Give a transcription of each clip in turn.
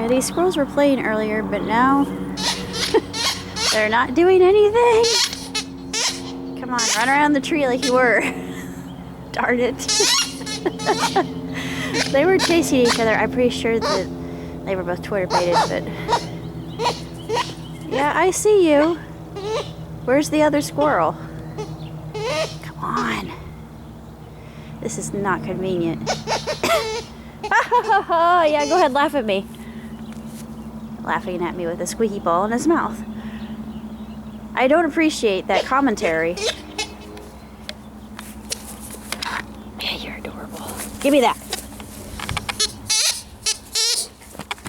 These squirrels were playing earlier, but now they're not doing anything. Come on, run around the tree like you were. Darn it. They were chasing each other. I'm pretty sure that they were both Twitter baited, but... Yeah, I see you. Where's the other squirrel? Come on. This is not convenient. Yeah, go ahead, laugh at me. Laughing at me with a squeaky ball in his mouth. I don't appreciate that commentary. Yeah, you're adorable. Give me that.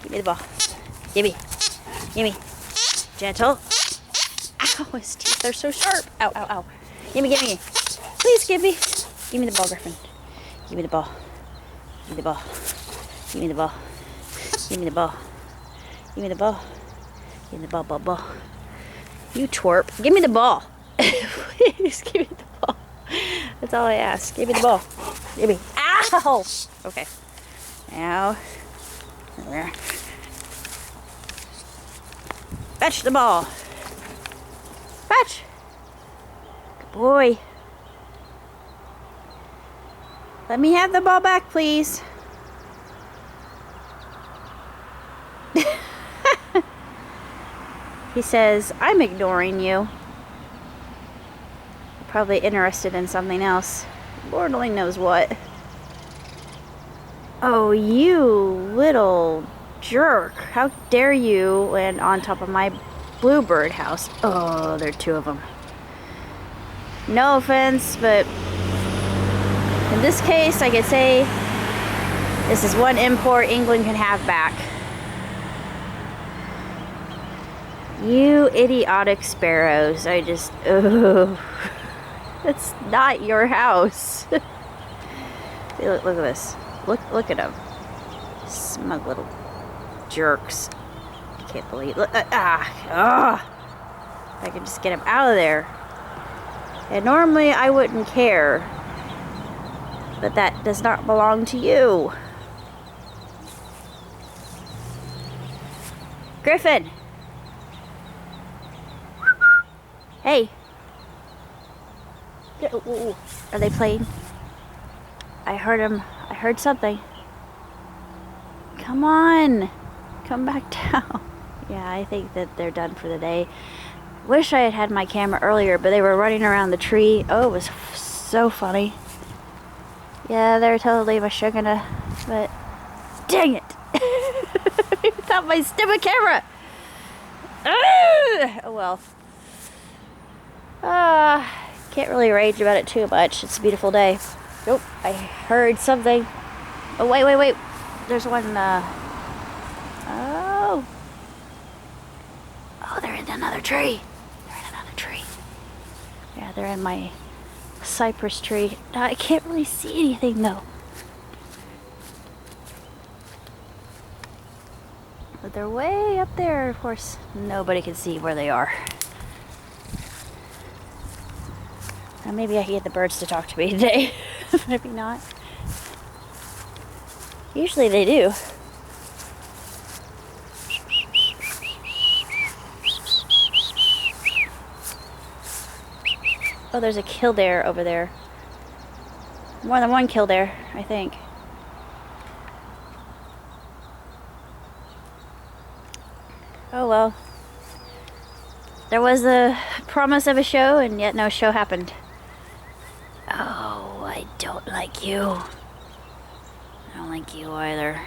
Give me the ball. Give me. Give me. Gentle. Ow, his teeth are so sharp. Ow, ow, ow. Give me. Please give me. Give me the ball, Griffin. Give me the ball. Give me the ball. Give me the ball. Give me the ball. Give me the ball. Give me the ball. You twerp. Give me the ball. Please give me the ball. That's all I ask. Give me the ball. Give me. Ow! Okay. Now. There. Fetch the ball. Fetch. Good boy. Let me have the ball back, please. He says, I'm ignoring you. Probably interested in something else. Lord only knows what. Oh, you little jerk. How dare you land on top of my bluebird house. Oh, there are two of them. No offense, but in this case, I could say this is one import England can have back. You idiotic sparrows. I just... Oh. It's not your house. See, look at this. Look at them. Smug little jerks. I can't believe... Look, if I could just get them out of there. And normally I wouldn't care. But that does not belong to you. Griffin! Hey! Are they playing? I heard them. I heard something. Come on! Come back down. Yeah, I think that they're done for the day. Wish I had had my camera earlier, but they were running around the tree. Oh, it was so funny. Yeah, they're totally mashugana, but dang it! Without my stupid camera! Oh well. Can't really rage about it too much. It's a beautiful day. Nope, I heard something. Oh, wait. There's one, Oh, they're in another tree. Yeah, they're in my cypress tree. I can't really see anything, though. But they're way up there. Of course, nobody can see where they are. Maybe I can get the birds to talk to me today. Maybe not. Usually they do. Oh, there's a killdeer over there. More than one killdeer, I think. Oh well. There was a promise of a show, and yet no show happened. Oh, I don't like you. I don't like you either.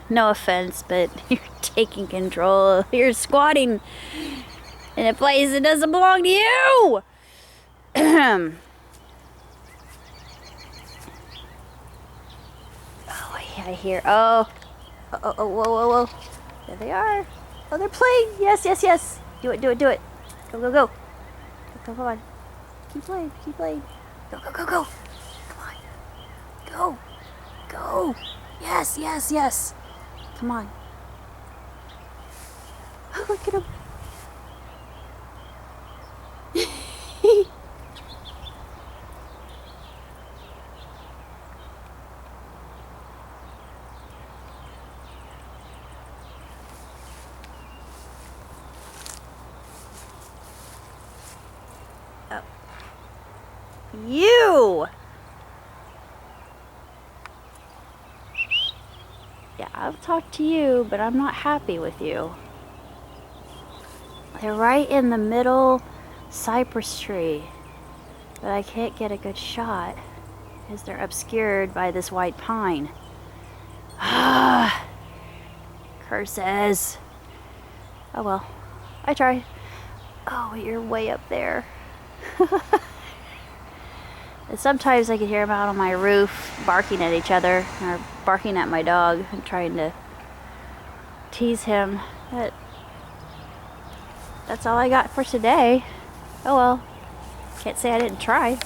No offense, but you're taking control. You're squatting in a place that doesn't belong to you! Oh, I hear... Oh, whoa. There they are. Oh, they're playing. Yes. Do it. Go. Come on. Keep playing. Go. Come on. Go. Yes. Come on. Oh, look at him. You! Yeah, I've talked to you, but I'm not happy with you. They're right in the middle cypress tree, but I can't get a good shot because they're obscured by this white pine. Ah, curses. Oh well, I tried. Oh, you're way up there. And sometimes I can hear them out on my roof barking at each other, or barking at my dog and trying to tease him. But that's all I got for today. Oh well, can't say I didn't try.